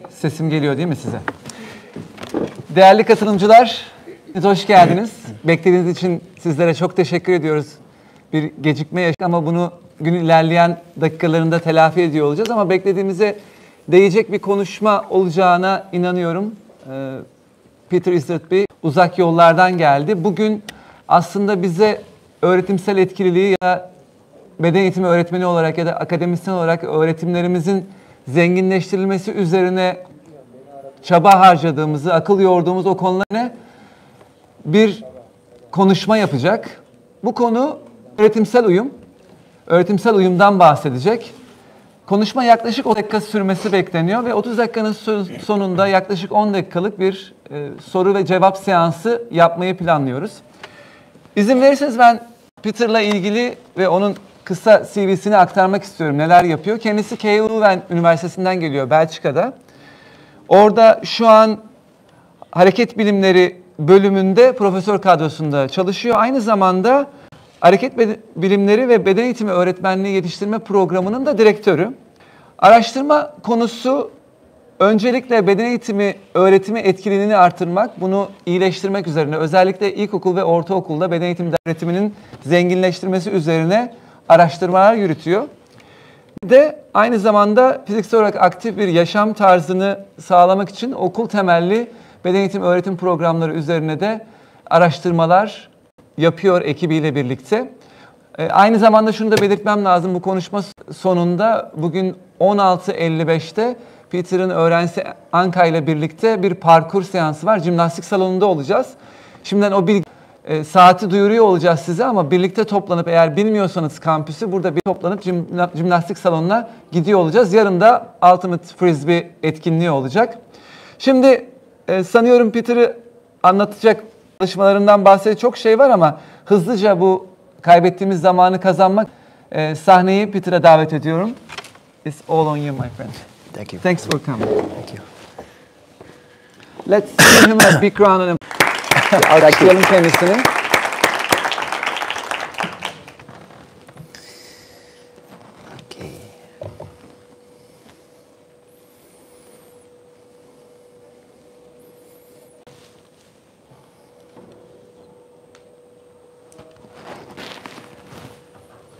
Sesim geliyor değil mi size? Değerli katılımcılar, hoş geldiniz. Beklediğiniz için sizlere çok teşekkür ediyoruz. Bir gecikme yaşadık ama bunu gün ilerleyen dakikalarında telafi ediyor olacağız. Ama beklediğimize değecek bir konuşma olacağına inanıyorum. Peter ISERBYT uzak yollardan geldi. Bugün aslında bize öğretimsel etkililiği ya beden eğitimi öğretmeni olarak ya da akademisyen olarak öğretimlerimizin zenginleştirilmesi üzerine çaba harcadığımızı, akıl yorduğumuz o konularına bir konuşma yapacak. Bu konu öğretimsel uyum. Öğretimsel uyumdan bahsedecek. Konuşma yaklaşık 10 dakika sürmesi bekleniyor ve 30 dakikanın sonunda yaklaşık 10 dakikalık bir soru ve cevap seansı yapmayı planlıyoruz. İzin verirseniz ben Peter'la ilgili ve onun kısa CV'sini aktarmak istiyorum. Neler yapıyor? Kendisi KU Üniversitesi'nden geliyor, Belçika'da. Orada şu an hareket bilimleri bölümünde profesör kadrosunda çalışıyor. Aynı zamanda hareket bilimleri ve beden eğitimi öğretmenliği yetiştirme programının da direktörü. Araştırma konusu öncelikle beden eğitimi öğretimi etkinliğini artırmak, bunu iyileştirmek üzerine, özellikle ilkokul ve ortaokulda beden eğitimi öğretiminin zenginleştirmesi üzerine araştırmalar yürütüyor. De aynı zamanda fiziksel olarak aktif bir yaşam tarzını sağlamak için okul temelli beden eğitimi öğretim programları üzerine de araştırmalar yapıyor ekibiyle birlikte. Aynı zamanda şunu da belirtmem lazım, bu konuşma sonunda bugün 16.55'te Peter'ın öğrencisi Anka ile birlikte bir parkur seansı var. Jimnastik salonunda olacağız. Şimdiden o saati duyuruyor olacağız size ama birlikte toplanıp, eğer bilmiyorsanız kampüsü, burada bir toplanıp jimnastik salonuna gidiyor olacağız. Yarın da Ultimate Frisbee etkinliği olacak. Şimdi sanıyorum Peter'ı anlatacak çalışmalarından bahsedecek çok şey var ama hızlıca bu kaybettiğimiz zamanı kazanmak sahneyi Peter'a davet ediyorum. It's all on you, my friend. Thank you. Thanks for coming. Thank you. Let's give him a big round of applause. Alkışlayalım kendisini. Okay.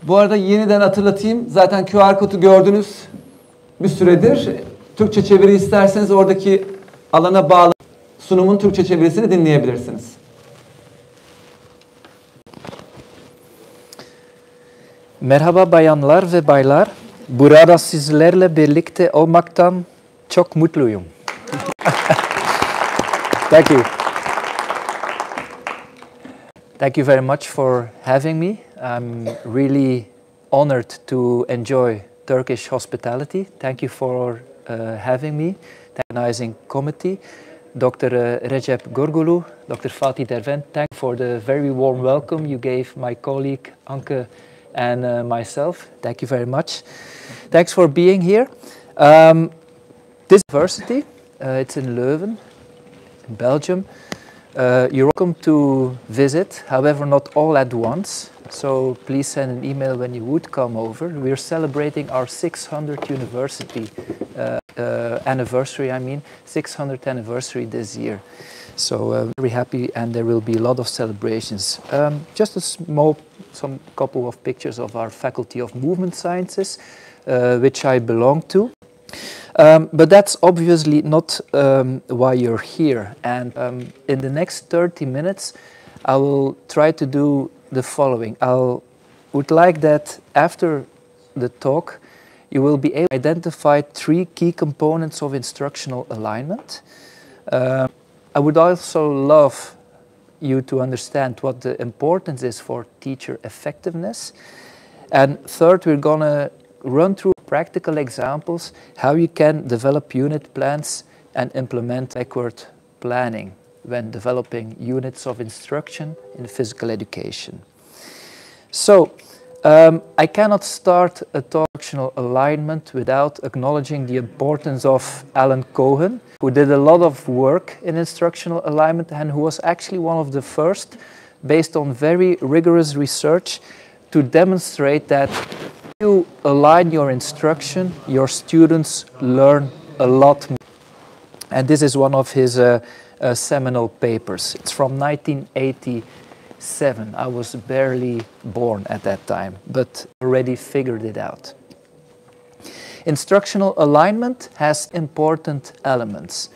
Bu arada yeniden hatırlatayım. Zaten QR kodu gördünüz bir süredir. Türkçe çeviri isterseniz oradaki alana bağlı sunumun Türkçe çevirisini dinleyebilirsiniz. Merhaba bayanlar ve baylar. Burada sizlerle birlikte olmaktan çok mutluyum. Thank you. Thank you very much for having me. I'm really honored to enjoy Turkish hospitality. Thank you for having me. The organizing committee, Dr. Recep Gorgulu, Dr. Fatih Dervent, thank you for the very warm welcome you gave my colleague Anke and myself. Thank you very much. Thanks for being here. This university, it's in Leuven, in Belgium. You're welcome to visit, however not all at once. So please send an email when you would come over. We're celebrating our 600th university anniversary, 600th anniversary this year. So very happy, and there will be a lot of celebrations. Just some couple of pictures of our Faculty of Movement Sciences, which I belong to. But that's obviously not why you're here. And in the next 30 minutes, I will try to do the following. Would like that after the talk, you will be able to identify 3 key components of instructional alignment. I would also love you to understand what the importance is for teacher effectiveness. And third, we're going to run through practical examples how you can develop unit plans and implement backward planning when developing units of instruction in physical education. So, I cannot start a talk on instructional alignment without acknowledging the importance of Alan Cohen, who did a lot of work in instructional alignment and who was actually one of the first, based on very rigorous research, to demonstrate that if you align your instruction, your students learn a lot more. And this is one of his seminal papers. It's from 1987. I was barely born at that time, but already figured it out. Instructional alignment has important elements.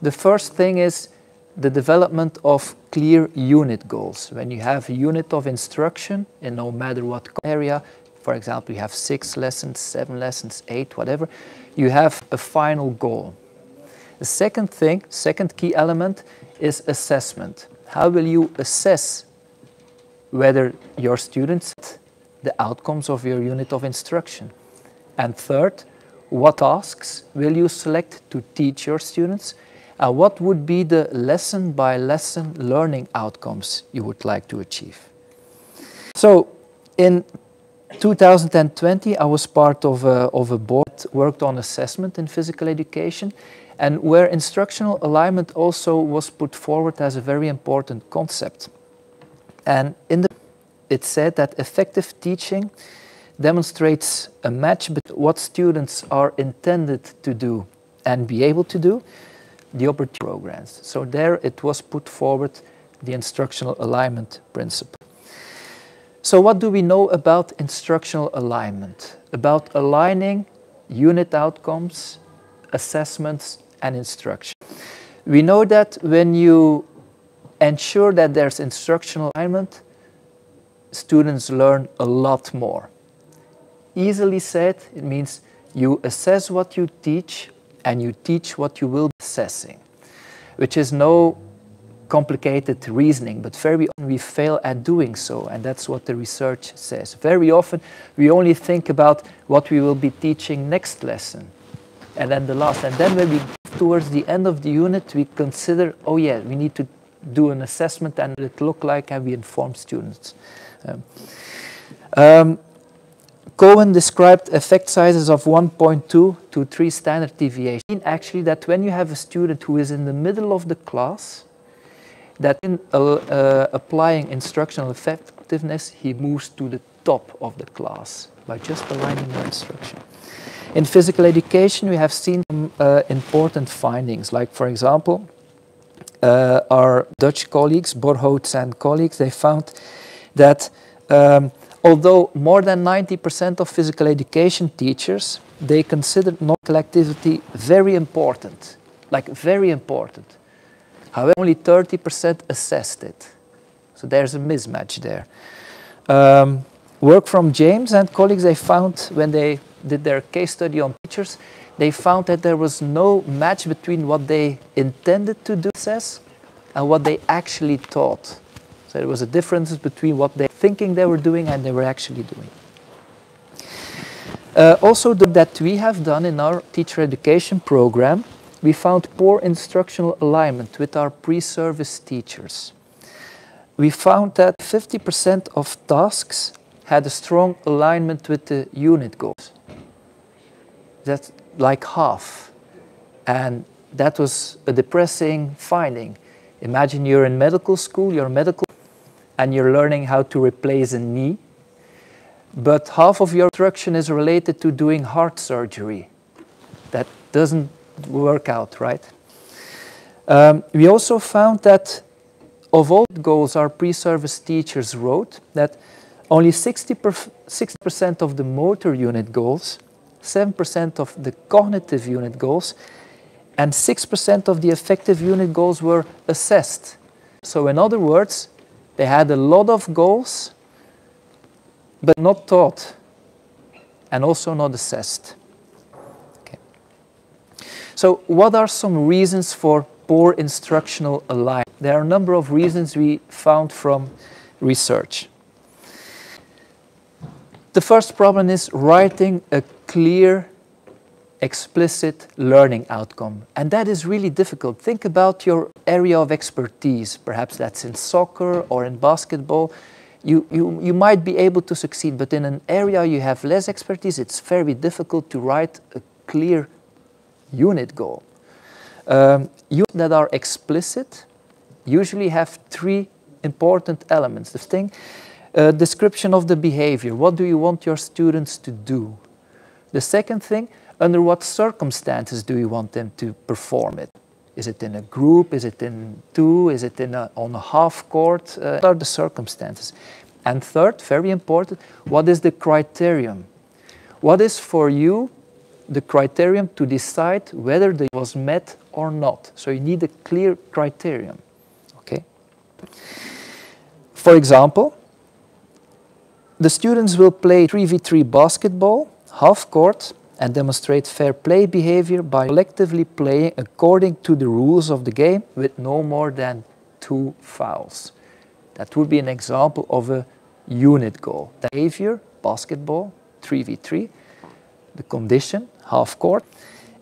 The first thing is the development of clear unit goals. When you have a unit of instruction in no matter what area, for example, you have 6 lessons, 7 lessons, 8, whatever, you have a final goal. The second thing, second key element is assessment. How will you assess whether your students get the outcomes of your unit of instruction? And third, what tasks will you select to teach your students? And what would be the lesson by lesson learning outcomes you would like to achieve? So in 2020, I was part of a board that worked on assessment in physical education, and where instructional alignment also was put forward as a very important concept. And it said that effective teaching demonstrates a match between what students are intended to do and be able to do, the opportunity programs. So there it was put forward the instructional alignment principle. So what do we know about instructional alignment? About aligning unit outcomes, assessments, and instruction. We know that when you ensure that there's instructional alignment, students learn a lot more. Easily said, it means you assess what you teach and you teach what you will be assessing, which is no complicated reasoning, but very often we fail at doing so, and that's what the research says. Very often we only think about what we will be teaching next lesson, and then the last, and then when we get towards the end of the unit, we consider, oh yeah, we need to do an assessment and it look like, and we inform students. Cohen described effect sizes of 1.2 to 3 standard deviations. Actually, that when you have a student who is in the middle of the class, that in applying instructional effectiveness, he moves to the top of the class by just aligning your instruction. In physical education, we have seen some important findings, like, for example, our Dutch colleagues, Borhoots and colleagues, they found that although more than 90% of physical education teachers, they considered nautical activity very important, like very important. However, only 30% assessed it. So there's a mismatch there. Work from James and colleagues, they found when they did their case study on teachers, they found that there was no match between what they intended to do assess and what they actually taught. So there was a difference between what they thinking they were doing and they were actually doing. Also, that we have done in our teacher education program, we found poor instructional alignment with our pre-service teachers. We found that 50% of tasks had a strong alignment with the unit goals. That's like half. And that was a depressing finding. Imagine you're in medical school, and you're learning how to replace a knee, but half of your instruction is related to doing heart surgery. That doesn't work out, right? We also found that of all goals our pre-service teachers wrote, that only 60% of the motor unit goals, 7% of the cognitive unit goals, and 6% of the affective unit goals were assessed. So in other words, they had a lot of goals, but not taught, and also not assessed. Okay. So what are some reasons for poor instructional alignment? There are a number of reasons we found from research. The first problem is writing a clear, explicit learning outcome. And that is really difficult. Think about your area of expertise. Perhaps that's in soccer or in basketball. You might be able to succeed, but in an area you have less expertise, it's very difficult to write a clear unit goal. Units that are explicit usually have 3 important elements. The thing, description of the behavior. What do you want your students to do? The second thing, Under what circumstances do you want them to perform it? Is it in a group? Is it in two? Is it on a half court? What are the circumstances? And third, very important, what is the criterion? What is for you the criterion to decide whether it was met or not? So you need a clear criterion. Okay. For example, the students will play 3v3 basketball, half court, and demonstrate fair play behavior by collectively playing according to the rules of the game with no more than 2 fouls. That would be an example of a unit goal. The behavior, basketball, 3v3, the condition, half court,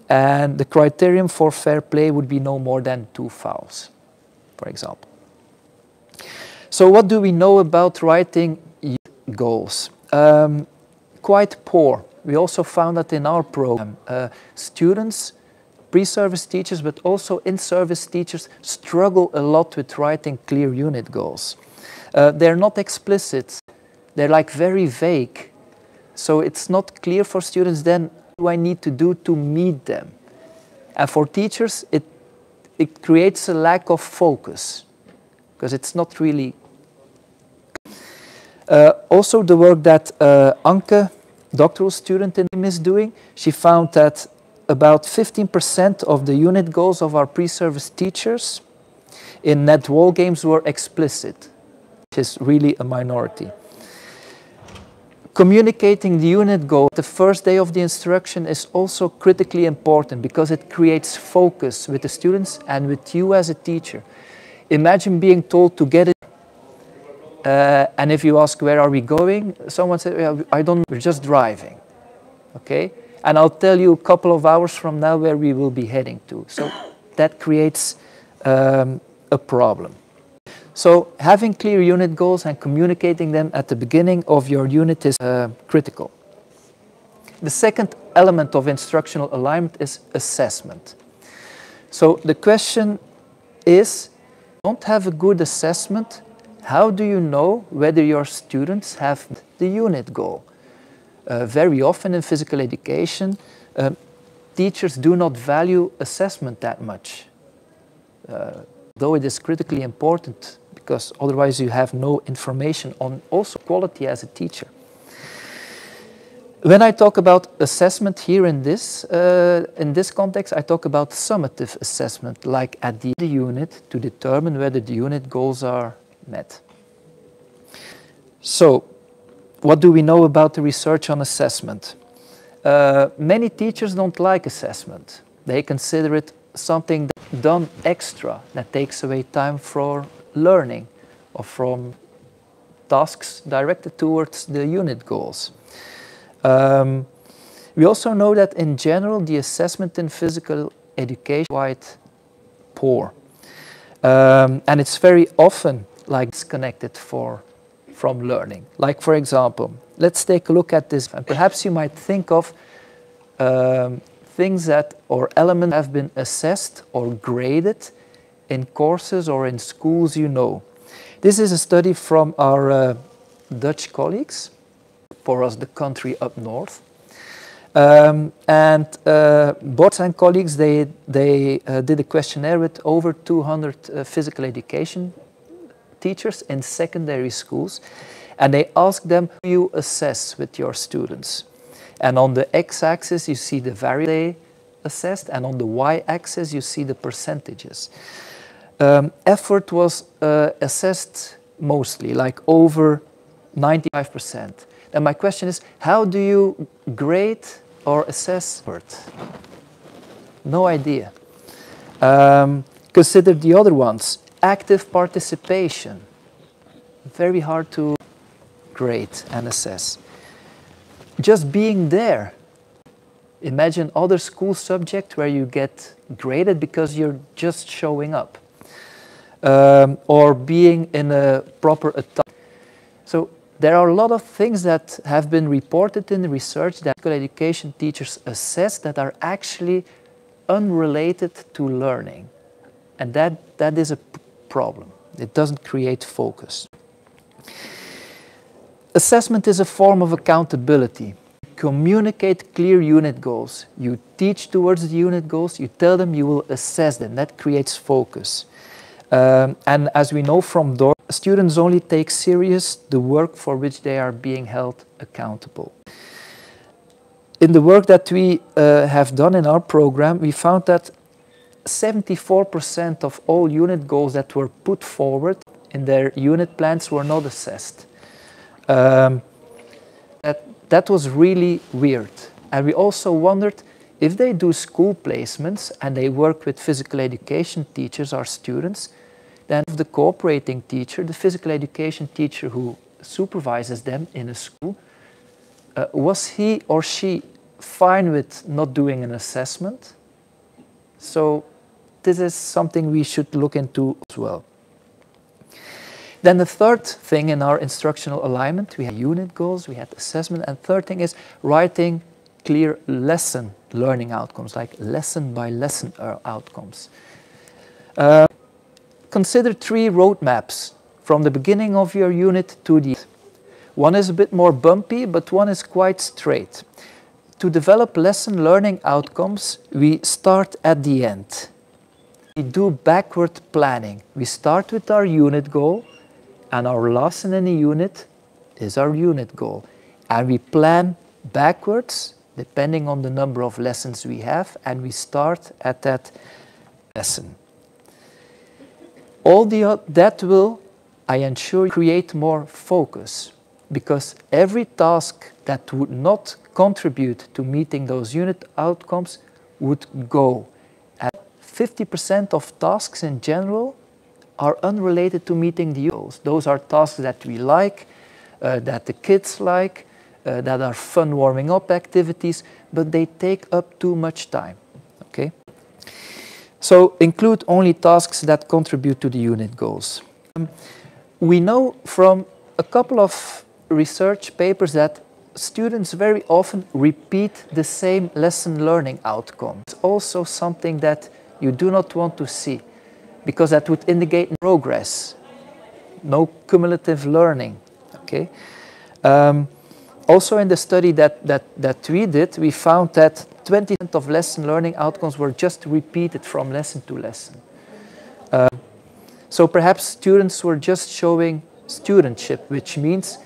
and the criterion for fair play would be no more than 2 fouls, for example. So what do we know about writing goals? Quite poor. We also found that in our program, students, pre-service teachers, but also in-service teachers struggle a lot with writing clear unit goals. They're not explicit. They're like very vague. So it's not clear for students then what do I need to do to meet them. And for teachers, it creates a lack of focus because it's not really. Also the work that Anke, doctoral student in TÜBED is doing, she found that about 15% of the unit goals of our pre-service teachers in net wall games were explicit, which is really a minority. Communicating the unit goal the first day of the instruction is also critically important because it creates focus with the students and with you as a teacher. Imagine being told to get it. And if you ask, where are we going? Someone said, well, I don't know, we're just driving. Okay? And I'll tell you a couple of hours from now where we will be heading to. So that creates a problem. So having clear unit goals and communicating them at the beginning of your unit is critical. The second element of instructional alignment is assessment. So the question is, don't have a good assessment. How do you know whether your students have the unit goal? Very often in physical education, teachers do not value assessment that much, though it is critically important because otherwise you have no information on also quality as a teacher. When I talk about assessment here in this context, I talk about summative assessment, like at the unit to determine whether the unit goals are met. So, what do we know about the research on assessment? Many teachers don't like assessment. They consider it something that's done extra, that takes away time for learning or from tasks directed towards the unit goals. We also know that in general the assessment in physical education is quite poor. And it's very often like disconnected from learning. Like for example, let's take a look at this and perhaps you might think of things that or elements have been assessed or graded in courses or in schools you know. This is a study from our Dutch colleagues, for us the country up north. Bots and colleagues, they did a questionnaire with over 200 physical education teachers in secondary schools, and they asked them, how do you assess with your students? And on the x-axis you see the variables they assessed, and on the y-axis you see the percentages. Effort was assessed mostly, like over 95%. And my question is, how do you grade or assess effort? No idea. Consider the other ones. Active participation. Very hard to grade and assess. Just being there. Imagine other school subject where you get graded because you're just showing up. Or being in a proper attire. So there are a lot of things that have been reported in the research that physical education teachers assess that are actually unrelated to learning. And that is a problem. It doesn't create focus. Assessment is a form of accountability. communicate clear unit goals. You teach towards the unit goals, you tell them you will assess them. That creates focus. And as we know from DOR, students only take serious the work for which they are being held accountable. In the work that we have done in our program, we found that 74% of all unit goals that were put forward in their unit plans were not assessed. That was really weird. And we also wondered if they do school placements and they work with physical education teachers or students, then the cooperating teacher, the physical education teacher who supervises them in a school, was he or she fine with not doing an assessment? So this is something we should look into as well. Then the third thing in our instructional alignment, we had unit goals, we had assessment, and third thing is writing clear lesson learning outcomes, like lesson by lesson outcomes. Consider 3 roadmaps from the beginning of your unit to the end. One is a bit more bumpy, but one is quite straight. To develop lesson learning outcomes, we start at the end. We do backward planning. We start with our unit goal, and our lesson in a unit is our unit goal. And we plan backwards, depending on the number of lessons we have, and we start at that lesson. That will, I ensure, create more focus, because every task that would not contribute to meeting those unit outcomes would go. And 50% of tasks in general are unrelated to meeting the goals. Those are tasks that we like, that the kids like, that are fun warming up activities, but they take up too much time. Okay? So include only tasks that contribute to the unit goals. We know from a couple of research papers that students very often repeat the same lesson learning outcome. It's also something that you do not want to see, because that would indicate progress, no cumulative learning. Okay? Also in the study that we did, we found that 20% of lesson learning outcomes were just repeated from lesson to lesson. So perhaps students were just showing studentship, which means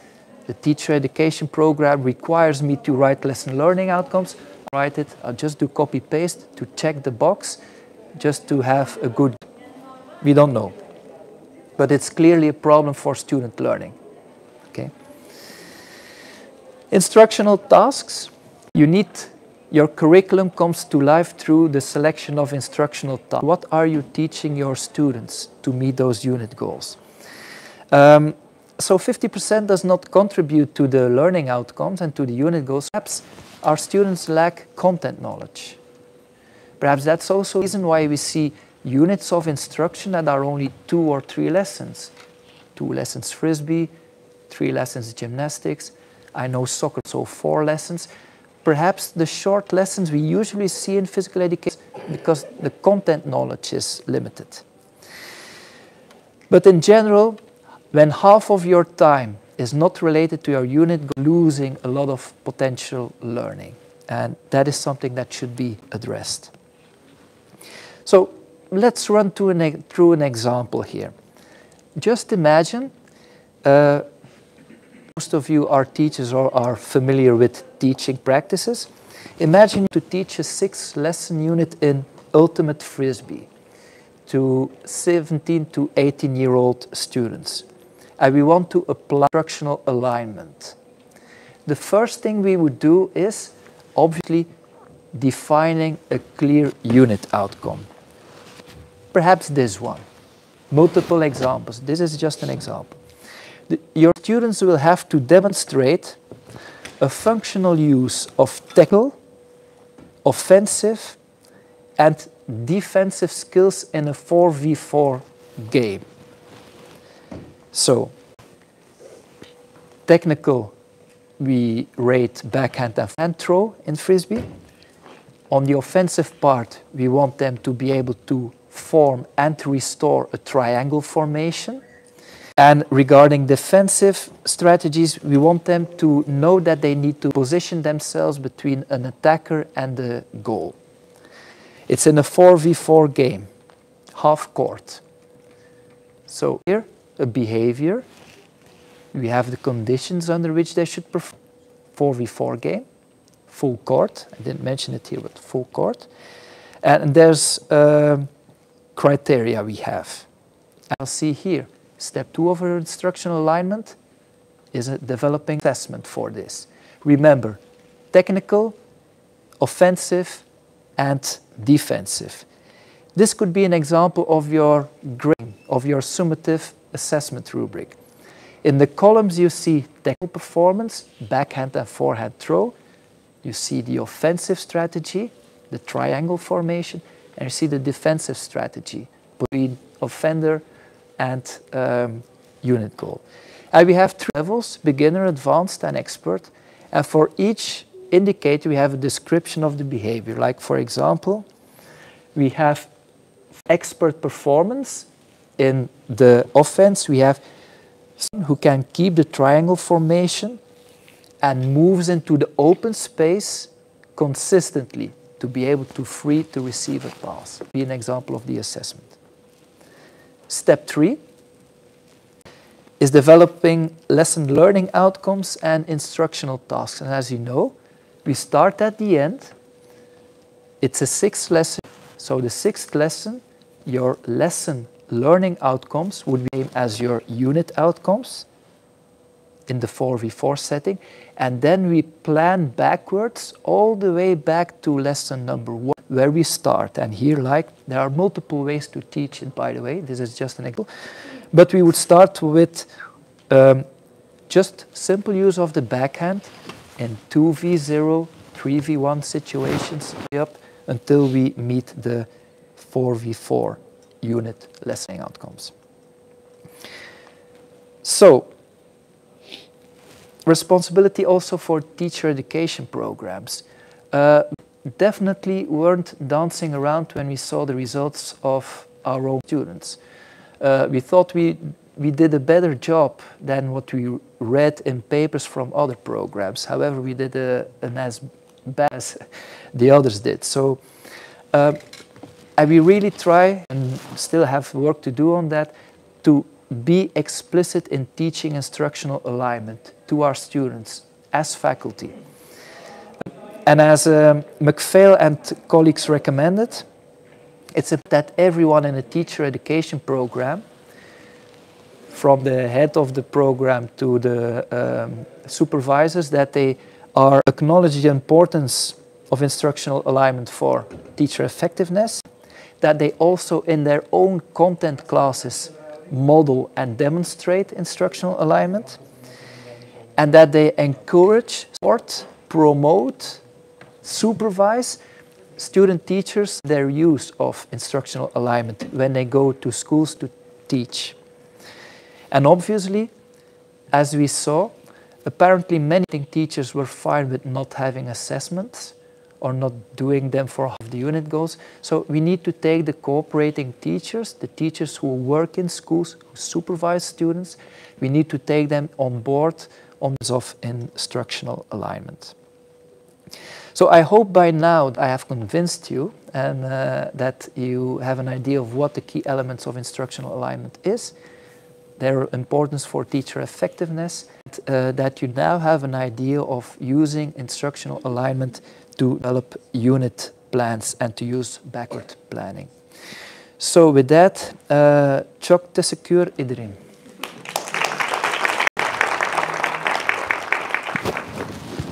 the teacher education program requires me to write lesson learning outcomes. I'll write it, I'll just do copy paste to check the box, just to have a good, we don't know. But it's clearly a problem for student learning. Okay? Instructional tasks, your curriculum comes to life through the selection of instructional tasks. What are you teaching your students to meet those unit goals? So 50% does not contribute to the learning outcomes and to the unit goals. Perhaps our students lack content knowledge. Perhaps that's also the reason why we see units of instruction that are only 2 or 3 lessons. 2 lessons Frisbee, 3 lessons gymnastics. I know soccer, so 4 lessons. Perhaps the short lessons we usually see in physical education because the content knowledge is limited. But in general, when half of your time is not related to your unit, losing a lot of potential learning. And that is something that should be addressed. So let's run through an example here. Just imagine, most of you are teachers or are familiar with teaching practices. Imagine to teach a 6-lesson unit in Ultimate Frisbee to 17 to 18-year-old students. And we want to apply instructional alignment. The first thing we would do is obviously defining a clear unit outcome. Perhaps this one. Multiple examples. This is just an example. Your students will have to demonstrate a functional use of technical, offensive, and defensive skills in a 4v4 game. So, technical, we rate backhand and hand throw in Frisbee. On the offensive part, we want them to be able to form and restore a triangle formation. And regarding defensive strategies, we want them to know that they need to position themselves between an attacker and the goal. It's in a 4v4 game, half court. So here, a behavior. We have the conditions under which they should perform. 4v4 game, full court. I didn't mention it here, but full court. And there's criteria we have. I'll see here. Step 2 of our instructional alignment is a developing assessment for this. Remember, technical, offensive, and defensive. This could be an example of your grading, of your summative assessment rubric. In the columns you see technical performance, backhand and forehand throw. You see the offensive strategy, the triangle formation, and you see the defensive strategy between offender and unit goal. And we have 3 levels, beginner, advanced, and expert. And for each indicator, we have a description of the behavior. Like, for example, we have expert performance. In the offense, we have someone who can keep the triangle formation and moves into the open space consistently to be able to free to receive a pass. Be an example of the assessment. Step 3 is developing lesson learning outcomes and instructional tasks. And as you know, we start at the end. It's a 6th lesson. So the 6th lesson, your lesson learning outcomes would be as your unit outcomes in the 4v4 setting. And then we plan backwards all the way back to lesson number 1, where we start. And here, there are multiple ways to teach it, by the way. This is just an example. But we would start with just simple use of the backhand in 2v0, 3v1 situations up until we meet the 4v4 unit lesson outcomes. So, responsibility also for teacher education programs. Definitely weren't dancing around when we saw the results of our own students. We thought we did a better job than what we read in papers from other programs. However, we did an as bad as the others did. So, and we really try, and still have work to do on that, to be explicit in teaching instructional alignment to our students as faculty. And as McPhail and colleagues recommended, it's that everyone in a teacher education program, from the head of the program to the supervisors, that they are acknowledge the importance of instructional alignment for teacher effectiveness, that they also in their own content classes model and demonstrate instructional alignment, and that they encourage, support, promote, supervise student teachers their use of instructional alignment when they go to schools to teach. And obviously, as we saw, apparently many teachers were fine with not having assessments or not doing them for half the unit goals. So we need to take the cooperating teachers, the teachers who work in schools, who supervise students, we need to take them on board on of instructional alignment. So I hope by now I have convinced you and that you have an idea of what the key elements of instructional alignment is, their importance for teacher effectiveness, that you now have an idea of using instructional alignment to develop unit plans and to use backward planning. So with that, çok teşekkür ederim.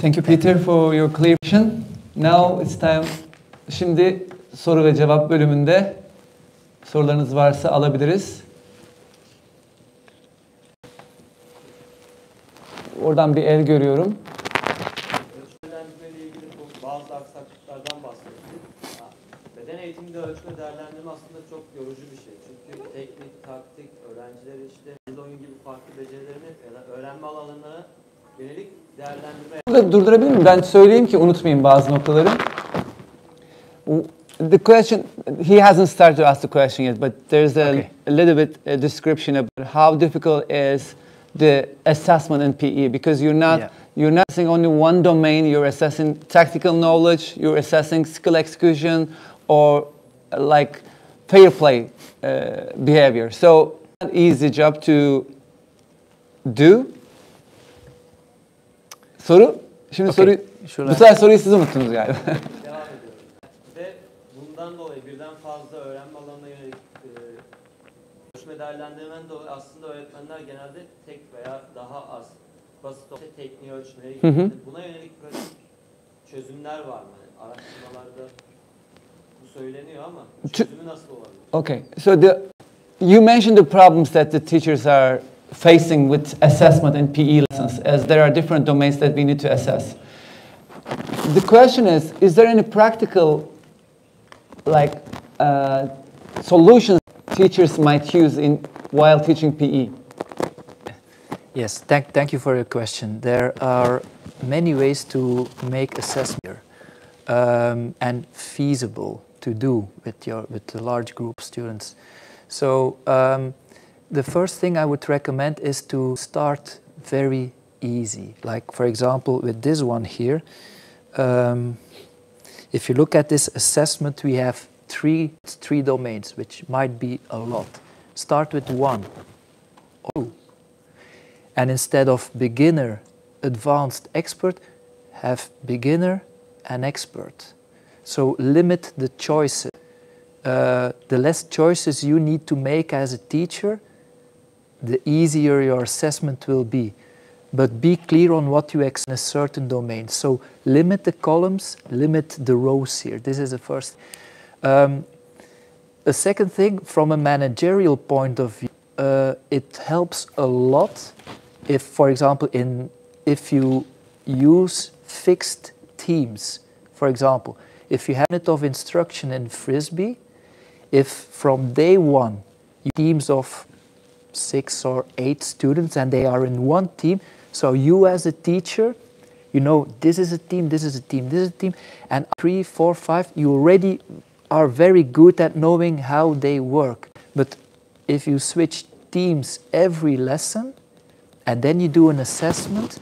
Thank you, Peter, for your clarification. Now it's time. Şimdi soru ve cevap bölümünde sorularınız varsa alabiliriz. Oradan bir el görüyorum. Ölçmelerle ilgili bazı aksaklıklardan bahsettik. Beden eğitiminde ölçme değerlendirme aslında çok yorucu bir şey. Çünkü teknik, taktik, öğrencileri işte oyun gibi farklı becerilerini ya da öğrenme alanlarına yönelik değerlendirme. Burada durdurabilir miyim? Ben söyleyeyim ki unutmayayım bazı noktaları. Bu the question, he hasn't started to ask the question yet, but there's a little bit a description about how difficult is the assessment in PE, because you're not assessing only one domain, you're assessing tactical knowledge, you're assessing skill execution, or like fair play behavior. So, an easy job to do. Soru? Şimdi soruyu, bu sefer soruyu siz unuttunuz galiba. Devam ediyorum. Ve bundan dolayı birden fazla öğrenme alanına yönelik ölçme değerlendirmeden dolayı aslında öğretmenler genelde tek veya daha az basit tekniği ölçmeye gidiyor. Buna yönelik pratik çözümler var mı? Araştırmalarda bu söyleniyor ama çözümü nasıl olabilir? Okay, so you mentioned the problems that the teachers are facing with assessment in PE lessons, as there are different domains that we need to assess. The question is there any practical like solutions teachers might use while teaching PE? Yes, thank you for your question. There are many ways to make assessment and feasible to do with the large group of students. So the first thing I would recommend is to start very easy. Like for example with this one here, if you look at this assessment, we have three domains, which might be a lot. Start with 1 or 2. And instead of beginner, advanced, expert, have beginner and expert. So limit the choices. The less choices you need to make as a teacher, the easier your assessment will be. But be clear on what you expect in a certain domain. So limit the columns, limit the rows here. This is the first. A second thing, from a managerial point of view, it helps a lot if, for example, if you use fixed teams. For example, if you have a unit of instruction in Frisbee, if from day one you have teams of 6 or 8 students and they are in one team, so you as a teacher, you know this is a team, this is a team, this is a team, and 3, 4, 5, you already are very good at knowing how they work. But if you switch teams every lesson and then you do an assessment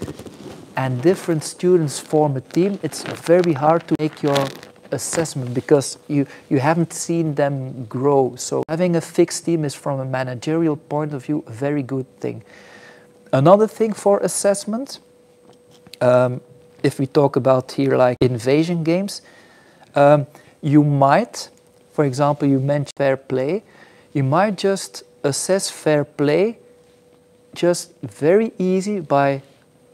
and different students form a team, it's very hard to make your assessment because you haven't seen them grow. So having a fixed team is, from a managerial point of view, a very good thing. Another thing for assessment, if we talk about here like invasion games, you might, for example, you mentioned fair play, you might just assess fair play just very easy by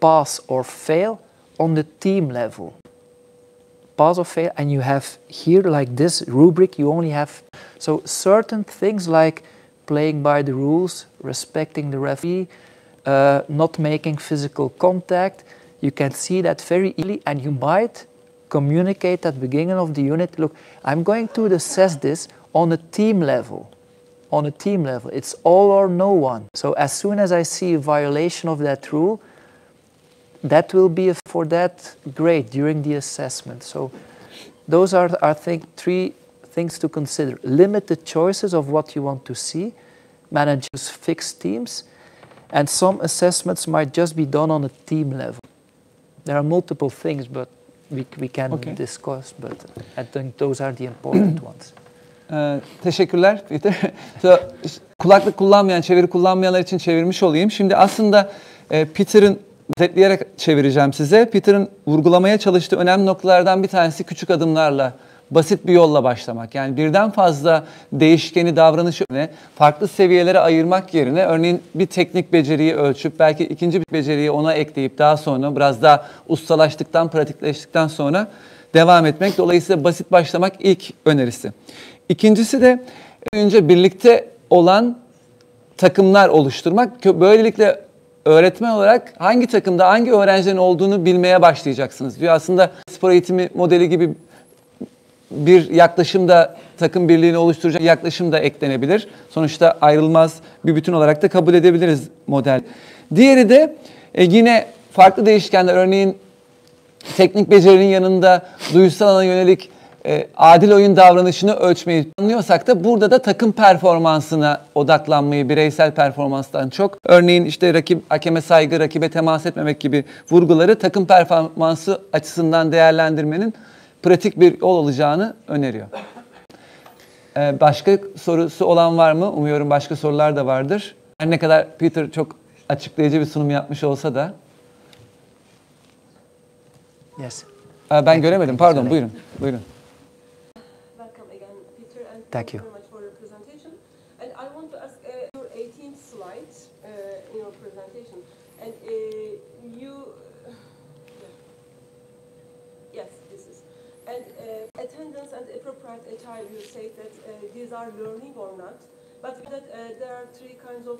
pass or fail on the team level. Pass or fail, and you have here like this rubric, you only have, so certain things like playing by the rules, respecting the referee, not making physical contact, you can see that very easily, and you might communicate at the beginning of the unit, look, I'm going to assess this on a team level. On a team level, it's all or no one. So as soon as I see a violation of that rule, that will be for that grade during the assessment. So those are, I think, 3 things to consider. Limit the choices of what you want to see, manage fixed teams, and some assessments might just be done on a team level. There are multiple things, but we can discuss, but I think those are the important ones. Teşekkürler Peter. So, kulaklık kullanmayan, çeviri kullanmayanlar için çevirmiş olayım. Şimdi aslında Peter'ın, özetleyerek çevireceğim size. Peter'ın vurgulamaya çalıştığı önemli noktalardan bir tanesi küçük adımlarla, basit bir yolla başlamak. Yani birden fazla değişkeni, davranışı farklı seviyelere ayırmak yerine, örneğin bir teknik beceriyi ölçüp belki ikinci bir beceriyi ona ekleyip daha sonra biraz daha ustalaştıktan, pratikleştikten sonra devam etmek. Dolayısıyla basit başlamak ilk önerisi. İkincisi de önce birlikte olan takımlar oluşturmak. Böylelikle öğretmen olarak hangi takımda hangi öğrencilerin olduğunu bilmeye başlayacaksınız diyor. Aslında spor eğitimi modeli gibi bir yaklaşım da, takım birliğini oluşturacak yaklaşım da eklenebilir. Sonuçta ayrılmaz bir bütün olarak da kabul edebiliriz model. Diğeri de yine farklı değişkenler, örneğin teknik becerinin yanında duysal alana yönelik adil oyun davranışını ölçmeyi planlıyorsak da burada da takım performansına odaklanmayı bireysel performanstan çok, örneğin işte hakeme saygı, rakibe temas etmemek gibi vurguları takım performansı açısından değerlendirmenin pratik bir yol olacağını öneriyor. Başka sorusu olan var mı? Umuyorum başka sorular da vardır. Her ne kadar Peter çok açıklayıcı bir sunum yapmış olsa da. Yes. Ben göremedim. Pardon. Buyurun. Buyurun. Welcome again, Peter, and Thank you very much for your presentation. And I want to ask your 18th slide in your presentation, and you, yes, this is, and attendance and appropriate attire. You say that these are learning or not, but that there are three kinds of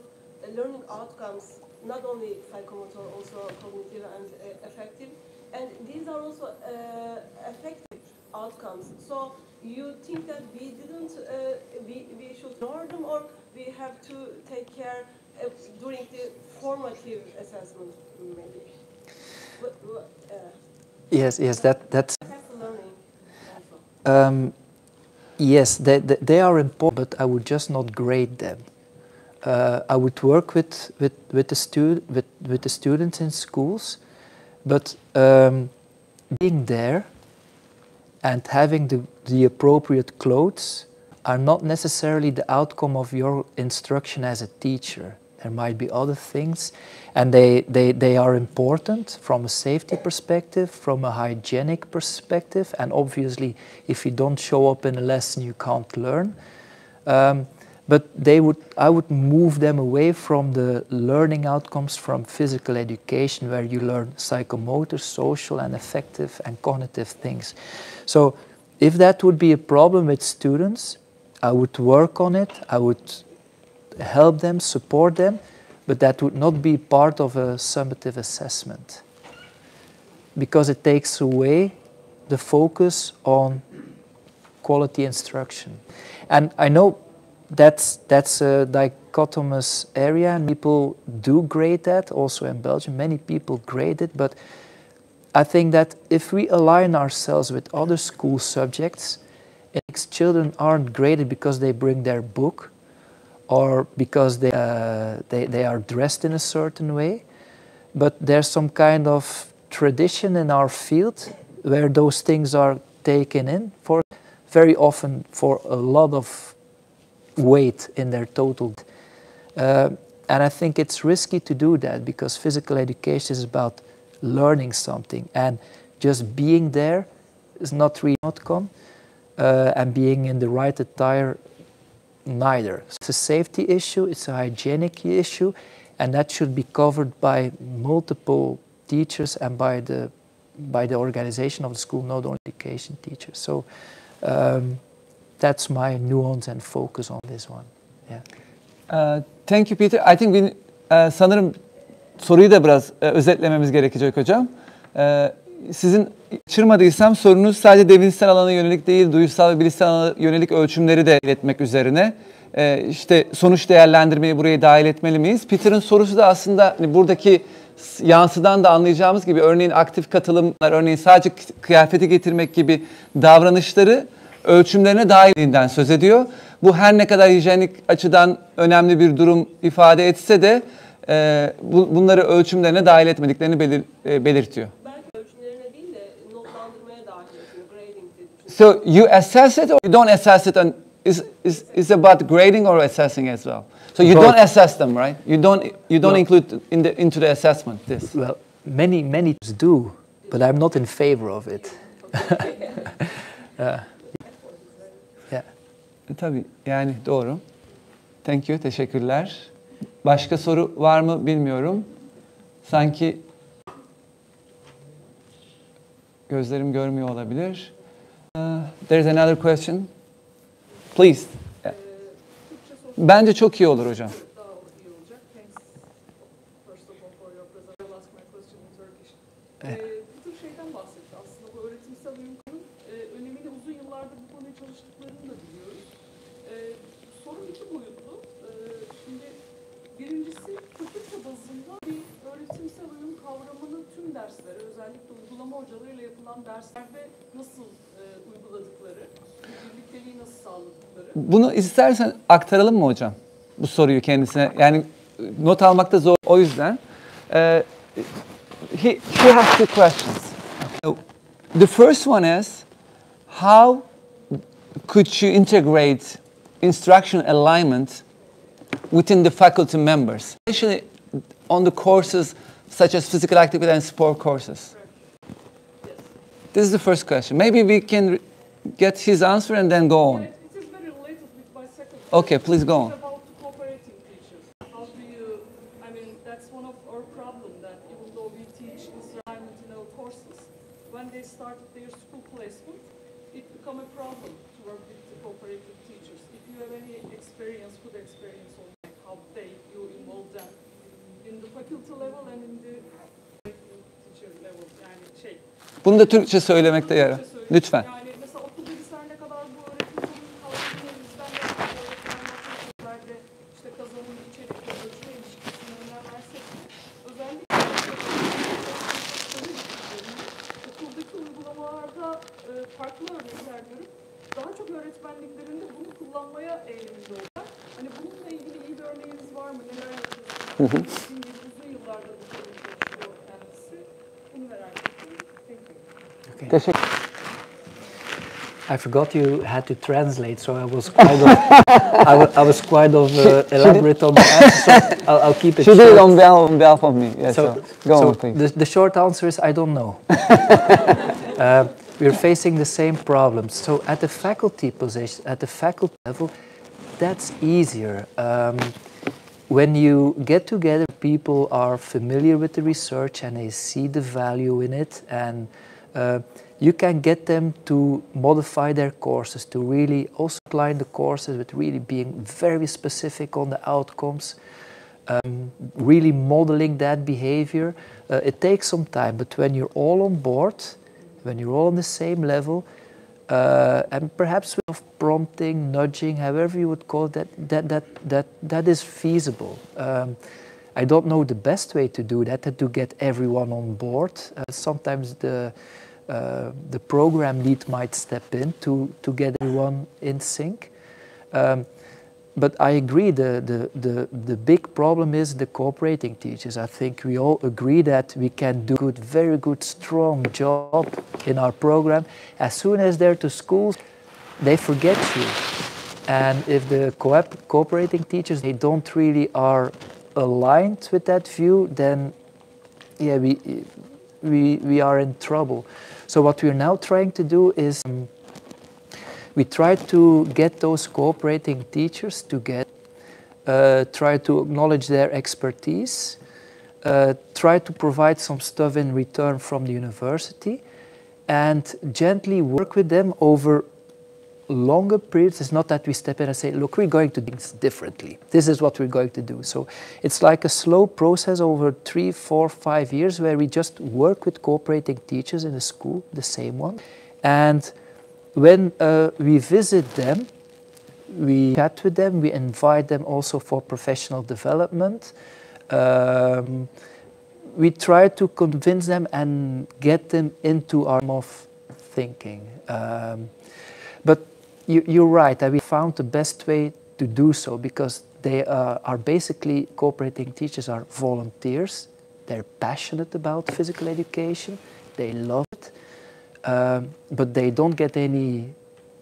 learning outcomes, not only psychomotor, also cognitive and affective, and these are also affective outcomes. So you think that we didn't, we should ignore them, or we have to take care during the formative assessment, maybe? Yes, that's That's the learning also. yes, they are important, but I would just not grade them. I would work with the students in schools, but being there and having the appropriate clothes are not necessarily the outcome of your instruction as a teacher. There might be other things, and they are important from a safety perspective, from a hygienic perspective, and obviously if you don't show up in a lesson you can't learn. But I would move them away from the learning outcomes from physical education, where you learn psychomotor, social and affective and cognitive things. So if that would be a problem with students, I would work on it, I would help them, support them, but that would not be part of a summative assessment, because it takes away the focus on quality instruction. And I know that's a dichotomous area, and people do grade that, also in Belgium. Many people grade it, but I think that if we align ourselves with other school subjects, children aren't graded because they bring their book or because they are dressed in a certain way, but there's some kind of tradition in our field where those things are taken in for very often for a lot of weight in their total. And I think it's risky to do that, because physical education is about learning something, and just being there is not really an outcome, and being in the right attire neither. It's a safety issue, it's a hygienic issue, and that should be covered by multiple teachers and by the organization of the school, not only education teachers. So that's my nuance and focus on this one. Yeah. Thank you, Peter. I think sanırım soruyu da biraz özetlememiz gerekecek hocam. Sizin kaçırmadıysam sorunuz sadece devinsel alana yönelik değil, duyusal ve bilişsel alana yönelik ölçümleri de iletmek üzerine. İşte sonuç değerlendirmeyi buraya dahil etmeli miyiz? Peter'ın sorusu da aslında hani buradaki yansıdan da anlayacağımız gibi, örneğin aktif katılımlar, örneğin sadece kıyafeti getirmek gibi davranışları ölçümlerine dahilliğinden söz ediyor. Bu her ne kadar hijyenik açıdan önemli bir durum ifade etse de bunları ölçümlerine dahil etmediklerini belirtiyor. Belki ölçümlerine değil de notlandırmaya dahil ediyor, grading diye düşünüyorum. So you assess it or you don't assess it, and is about grading or assessing as well? So you don't assess them, right? You don't include into the assessment this. Well, many do, but I'm not in favor of it. Yeah. Tabii, yani doğru. Thank you, teşekkürler. Başka soru var mı bilmiyorum. Sanki gözlerim görmüyor olabilir. There's another question. Please. Bence çok iyi olur hocam. Daha iyi olacak. Thanks first of all for your presentation. I'll ask my question in Turkish. Peter şeyden bahsetti aslında, bu öğretimsel uyumunun önemini uzun yıllardır bu konuya çalıştıklarını da biliyoruz. Sorun iki boyutlu. Şimdi birincisi fakülte bazında bir öğretimsel uyum kavramını tüm derslere, özellikle uygulama hocalarıyla yapılan derslerde nasıl uyguladıkları. sağladıkları. Bunu istersen aktaralım mı hocam? Bu soruyu kendisine. Yani not almakta zor. O yüzden. He has two questions. The first one is, how could you integrate instructional alignment within the faculty members, especially on the courses such as physical activity and sport courses? This is the first question. Maybe we can get his answer and then go on. It is very related with my second question. Okay, please go on. It's about cooperating teachers. How do you, I mean, that's one of our problem, that even though we teach instruction in our courses, when they start their school placement, it become a problem to work with the cooperative teachers. If you have any experience, good experience on how you involve them in the faculty level and in the teacher level, yani şey. Bunu da Türkçe söylemekte yarar. Lütfen. Yani mesela okulda biz her ne kadar bu öğretim sorunun kavramını bizden de öğretmenlerde işte kazanım içerikle ölçme ilişkisini önem versek de özellikle okuldaki uygulamalarda farklı örnekler görüp daha çok öğretmenliklerinde bunu kullanmaya eğilimli olurlar. Hani bununla ilgili iyi bir örneğiniz var mı? Neler yapıyorsunuz? Sizin gibi uzun yıllardır bu konuda çalışıyor kendisi. Bunu merak ediyorum. Thank you. Okay. Teşekkür. I forgot you had to translate, so I was quite I was quite elaborate on the answer. So I'll keep it She short. did it on behalf of me. Yes, so go on, please. The short answer is I don't know. We're facing the same problems. So at the faculty position, at the faculty level, that's easier. When you get together, people are familiar with the research and they see the value in it, and you can get them to modify their courses, to really also align the courses with really being very specific on the outcomes, really modeling that behavior. It takes some time, but when you're all on board, when you're all on the same level, and perhaps with prompting, nudging, however you would call it, that is feasible. I don't know the best way to do that, to get everyone on board. Sometimes the program lead might step in to get everyone in sync. But I agree, the big problem is the cooperating teachers. I think we all agree that we can do a very good, strong job in our program. As soon as they're to schools, they forget you. And if the cooperating teachers, they don't really are aligned with that view, then yeah, we are in trouble. So what we're now trying to do is we try to get those cooperating teachers together, try to acknowledge their expertise, try to provide some stuff in return from the university, and gently work with them over longer periods. It's not that we step in and say, look, we're going to do things differently. This is what we're going to do. So it's like a slow process over 3, 4, 5 years where we just work with cooperating teachers in the school, the same one. And when we visit them, we chat with them, we invite them also for professional development. We try to convince them and get them into our mode of thinking. But you're right, we found the best way to do so, because they are basically, cooperating teachers are volunteers. They're passionate about physical education. They love it. But they don't get any,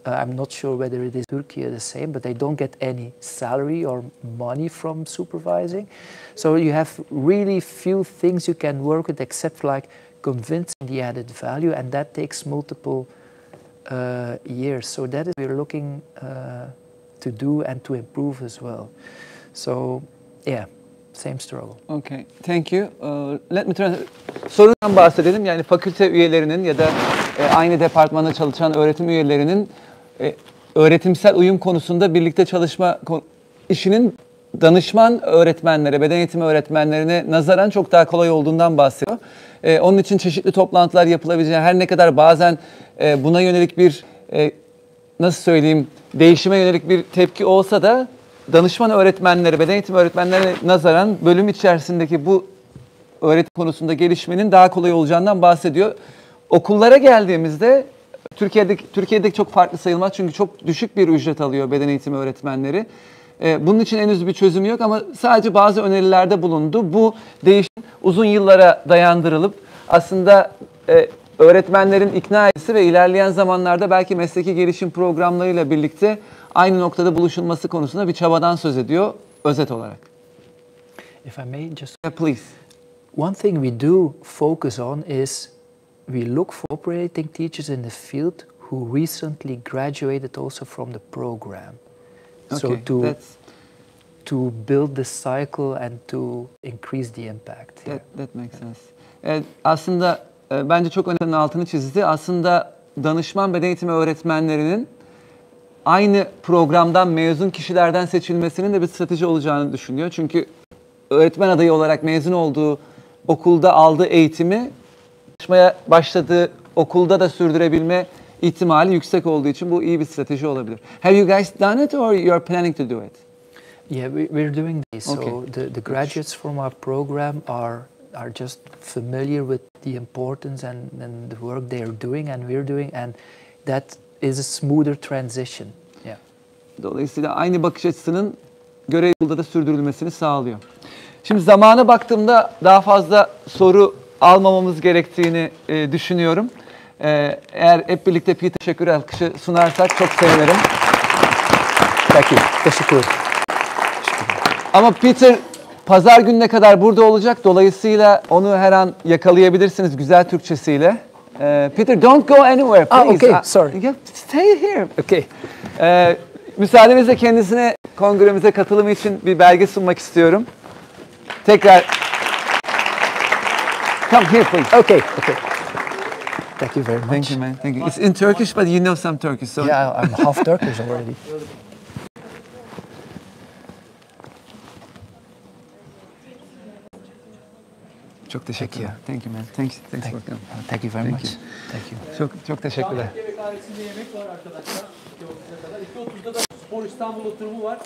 I'm not sure whether it is Turkey the same, but they don't get any salary or money from supervising. So you have really few things you can work with except like convincing the added value, and that takes multiple years. So that is what we're looking to do and to improve as well. So yeah, same struggle. Okay, thank you. Let me translate. Sorundan bahsedelim. Yani fakülte üyelerinin ya da aynı departmanda çalışan öğretim üyelerinin öğretimsel uyum konusunda birlikte çalışma işinin danışman öğretmenlere, beden eğitimi öğretmenlerine nazaran çok daha kolay olduğundan bahsediyor. Onun için çeşitli toplantılar yapılabileceği, her ne kadar bazen buna yönelik bir, nasıl söyleyeyim, değişime yönelik bir tepki olsa da danışman öğretmenlere, beden eğitimi öğretmenlerine nazaran bölüm içerisindeki bu öğretim konusunda gelişmenin daha kolay olacağından bahsediyor. Okullara geldiğimizde Türkiye'deki çok farklı sayılmaz çünkü çok düşük bir ücret alıyor beden eğitimi öğretmenleri. Bunun için henüz bir çözüm yok ama sadece bazı önerilerde bulundu. Bu değişim uzun yıllara dayandırılıp aslında öğretmenlerin ikna edilmesi ve ilerleyen zamanlarda belki mesleki gelişim programlarıyla birlikte aynı noktada buluşulması konusunda bir çabadan söz ediyor özet olarak. If I may just... Please. One thing we do focus on is we look for operating teachers in the field who recently graduated also from the program. So to build the cycle and to increase the impact. That makes sense. Aslında bence çok önemli altını çizdi. Aslında danışman beden eğitimi öğretmenlerinin aynı programdan mezun kişilerden seçilmesinin de bir strateji olacağını düşünüyor. Çünkü öğretmen adayı olarak mezun olduğu okulda aldığı eğitimi çalışmaya başladığı okulda da sürdürebilme ihtimali yüksek olduğu için bu iyi bir strateji olabilir. Have you guys done it or you are planning to do it? Yeah, we're doing this. Okay. So the graduates from our program are just familiar with the importance and the work they are doing and we're doing, and that is a smoother transition. Yeah. Dolayısıyla aynı bakış açısının görev yılda da sürdürülmesini sağlıyor. Şimdi zamana baktığımda daha fazla soru almamamız gerektiğini düşünüyorum. Eğer hep birlikte bir teşekkür alkışı sunarsak çok sevinirim. Peki, teşekkür. Ama Peter pazar gününe kadar burada olacak. Dolayısıyla onu her an yakalayabilirsiniz güzel Türkçesiyle. Peter, don't go anywhere, please. Okay, sorry. Stay here. Okay. Müsaadenizle kendisine kongremize katılımı için bir belge sunmak istiyorum. Tekrar. Come here, please. Okay. Thank you very much. Thank you, man. Thank you. It's in Turkish, but you know some Turkish, so. Yeah, I'm half Turkish already. Çok teşekkürler. Thank you, man. Thanks for coming. Thank you very much. Thank you. Çok teşekkürler. Yemekhanesinde yemek var arkadaşlar. 2.30'a kadar. 2.30'da da Spor İstanbul oturumu var.